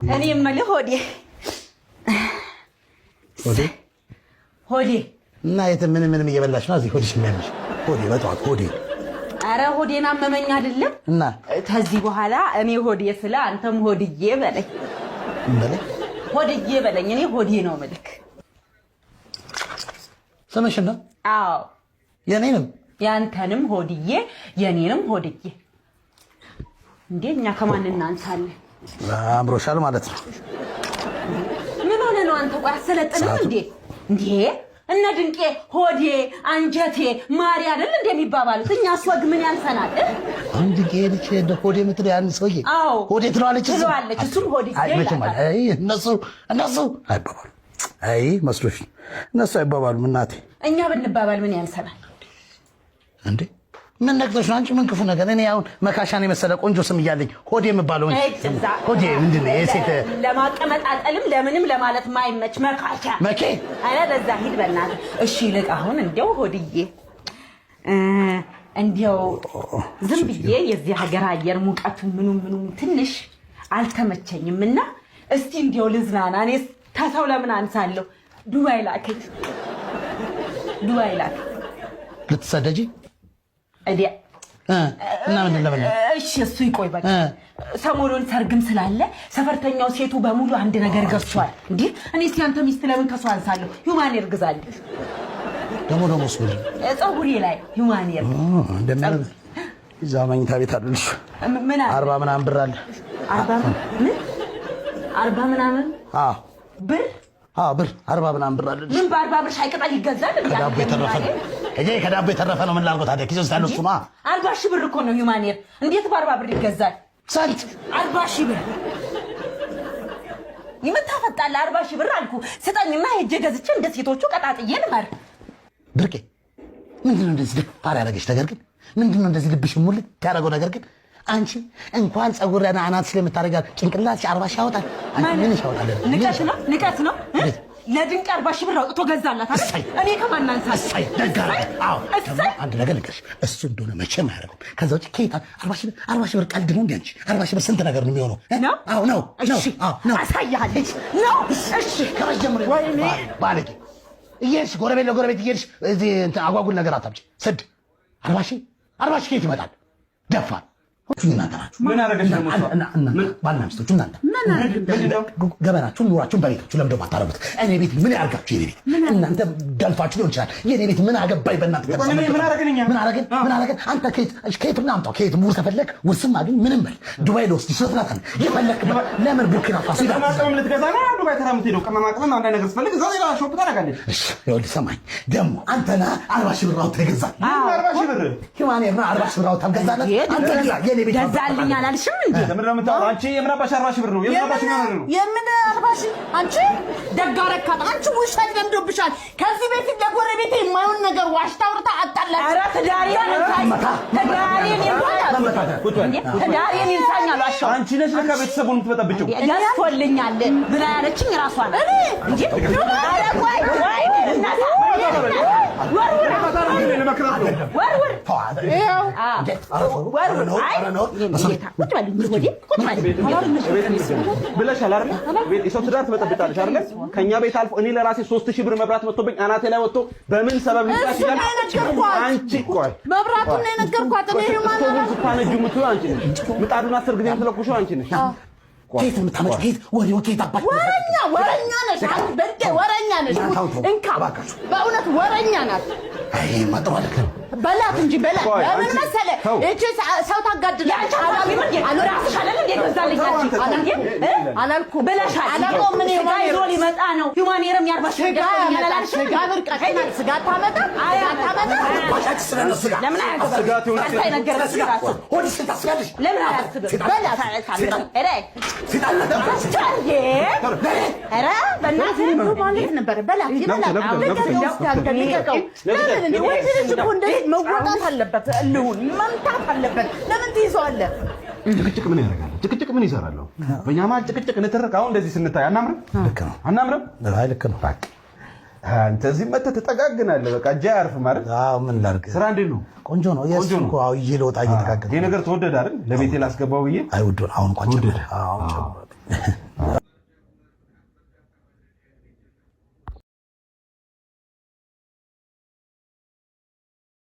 እኔ የምልህ ሆዴ እና የት ምንም እየበላሽ ነው? እዚህ ሆድሽ የሚያምሽ ሆዴ በጠዋት ሆዴ። አረ ሆዴን አመመኝ አይደለም። እና ከዚህ በኋላ እኔ ሆዴ ስለ አንተም ሆድዬ በለኝ። ሆድዬ በለኝ። እኔ ሆዴ ነው ምልክ። ስምሽን ነው? አዎ የኔንም ያንተንም ሆድዬ የኔንም ሆድዬ። እንዴ እኛ ከማን እናንሳለን? አምሮሻል ማለት ነው። ምን ሆነ ነው አንተ? ቆይ አሰለጥንም እንዴ እነ ድንቄ ሆዴ አንጀቴ ማሪ አይደል እንደሚባባሉት እኛ ወግ ምን ያንሰናል? አንድ ጌልች ሆዴ የምትለው ያን ሰውዬ ሆዴ ትለዋለች። እሱም ሆዴ ይላል። አይ እነሱ አይባባሉ። አይ መስሎሽ እነሱ አይባባሉም እናቴ። እኛ ብንባባል ምን ያንሰናል እንዴ? ምን ነግቶሽ ነው አንቺ? ምን ክፉ ነገር? እኔ አሁን መካሻን የመሰለ ቆንጆ ስም እያለኝ ሆዴ የምባለው ሆዴ ምንድን ነው? የሴት ለማቀመጣጠልም ለምንም ለማለት ማይመች መካሻ መኬ። አረ በዛ ሂድ በእናትህ። እሺ ልቅ አሁን እንደው ሆድዬ እንደው ዝም ብዬ የዚህ ሀገር አየር ሙቀቱ ምኑ ትንሽ አልተመቸኝም እና እስቲ እንደው ልዝናና። እኔ ተሰው ለምን አንሳለሁ? ዱባይ ላከኝ። ልትሰደጂ አይዲያ እና ምን ለምን? እሺ እሱ ይቆይ በቃ። ሰሞኑን ሰርግም ስላለ ሰፈርተኛው ሴቱ በሙሉ አንድ ነገር ገዝቷል። እንዴ እኔ እስቲ አንተ ሚስት ለምን ከሷ አንሳለሁ? ሂውማን ኤር ግዛልኝ። ደሞ ስለ ፀጉሬ ላይ ሂውማን ኤር እንደምን እዛ መኝታ ቤት አይደልሽ? ምን 40 ምናምን ብር አለ። 40 ምናምን ብር? ብር 40 ምናምን ብር አለ። ምን በ40 ብር ሻይ ቅጠል ይገዛል? ከዳቦ የተረፈ ነው። ምን ላድርገው ታዲያ? ኪስ ውስጥ ያለው እሱ ነው። 40 ሺህ ብር እኮ ነው ሂውማን ኤር። እንዴት በ40 ብር ይገዛል? ስንት? 40 ሺህ ብር ይመታፈጣል። 40 ሺህ ብር አልኩ ስጠኝና ሄጄ ገዝቼ እንደ ሴቶቹ ቀጣጥዬ ልመር። ብርቄ ምንድነው እንደዚህ ደፋር ያደረገሽ ነገር ግን? ምንድነው እንደዚህ ልብሽ ሙልት ያደረገው ነገር ግን? አንቺ እንኳን ፀጉርና አናት ስለምታረጋል ጭንቅላትሽ 40 ሺህ ያወጣል። ምን ያወጣል? ንቀት ነው። ለድንቅ 40 ሺህ ብር አውጥቶ ገዛላት አይደል? እኔ ከማን አንሳለሁ? ደጋራ አንድ ነገር ልንገርሽ፣ እሱ እንደሆነ መቼም አያደርገውም። ከዛ ውጭ ከየት 40 ሺህ ብር ቀልድ ነው እንዴ? አንቺ 40 ሺህ ብር ስንት ነገር ነው የሚሆነው? አዎ ነው። አሳያለሁ ነው። እሺ ከመጀመሪያ ወይኔ ባለጌ እየሄድሽ ጎረቤት ለጎረቤት እየሄድሽ እዚህ አጓጉል ነገር አታምጪ። ስድ 40 ሺህ ከየት ይመጣል? ደፋር ምን አረገሽ? ባልና ሚስቶቹ እናንተ ገበናችሁን ኑሯችሁን በቤታችሁ ለምንድን ነው የማታረጉት? እኔ ቤት ምን ያርጋችሁ? የኔ ቤት እናንተ ገልፋችሁ ሊሆን ይችላል። የኔ ቤት ምን አገባኝ? በእናንተ ምን አረገን? አንተ ከየት ምናምጣው? ከየት ውርስ ከፈለግ ውርስም አግኝ ምንም በል። ዱባይ ለውስጥ ይሰጥናታል የፈለግ ለምን ቡርኪና ፋሶ ልትገዛ ነው? ዱባይ ተራ የምትሄደው ቅመማ ቅመም አንዳንድ ነገር ስትፈልግ እዛ ሌላ ሾፕ ታደርጋለች። ይኸውልህ ሰማኝ ደግሞ አንተና 40 ሺህ ብር አውጥተህ ገዛል። 40 ሺህ ብር ሂውማን ኤር 40 ሺህ ብር አውጥተህ ገዛለት። አንተ ገዛልኝ አላልሽም እንዴ? ለምን ነው የምታወራው አንቺ? የምን አባሽ 40 ሺህ ብር ነው? የምን አባሽ ነው? የምን 40 ሺህ? አንቺ ደጋረካት አንቺ ውሸት ለምዶብሻል። ከዚህ በፊት ለጎረቤቴ የማይሆን ነገር ዋሽታ አውርታ አጣላች። ኧረ ትዳሬን ይንሳኛል። ዋሻው አንቺ ነሽ ለካ ቤተሰቡን የምትበጠብጪው። ያስፈልኛል ምን ያለችኝ ራሷ ነው እንዴ? ኧረ ቆይ እናታ ብለሻል አይደል? የሰው ትዳር ትበጠብጣለሽ አይደል? ከኛ ቤት አልፎ እኔ ለራሴ 3000 ብር መብራት መጥቶብኝ አናቴ ላይ ወጥቶ በምን ሰበብ ልታሽ ይላል? አንቺ ቆይ መብራቱን ነው የነገርኳት። እኔ ሂውማን ነው ስታነጁ የምትይው አንቺ ነሽ። ምጣዱን 10 ጊዜ የምትለኩሽው አንቺ ነሽ። ከየት የምታመጪው? ከየት ወሬት አባሽ? ወረኛ ነሽ አንቺ በልቄ ወረኛ ነሽ። እንካ በእውነት ወረኛ ናት። አይ ማጥዋለከ በላት እንጂ በላት። ለምን መሰለህ እቺ ሰው ታጋድላለች። አላልኩሽ አይደል እንዴ? ገዛልኝ አላልኩም ብለሻል። አላልኩም ምን ይዞ ሊመጣ ነው? ሂውማን ኤርም ያርባሽ ያላልሽ ስጋ ብርቀት ስጋ ታመጣ ለምን ስጋት ይሁን ስጋ ሆዲስ ታስጋለሽ? ለምን አያስብም? በላት ኧረ በእናትህ ማለት ነበር። በላት መወጣት አለበት። እልሁን መምታት አለበት። ለምን ትይዘዋለህ? ጭቅጭቅ ምን ያደርጋል? ጭቅጭቅ ምን ይሰራል? በእኛ መሀል ጭቅጭቅ ንትርክ። አሁን እንደዚህ ስንታይ አናምርም? አናምርም? ልክ ነው። አንተ እዚህ መተህ ትጠጋግናለህ። በቃ እጄ አያርፍም አይደል? ምን ላድርግ? ስራ እንዴት ነው? ቆንጆ ነው። የእሱ እኮ ይዤ ልወጣ እየተጋገዝኩ ይሄ ነገር ተወደደ አይደል? ለቤቴ ላስገባው ብዬ አይወደው አሁን እንኳን ጨምር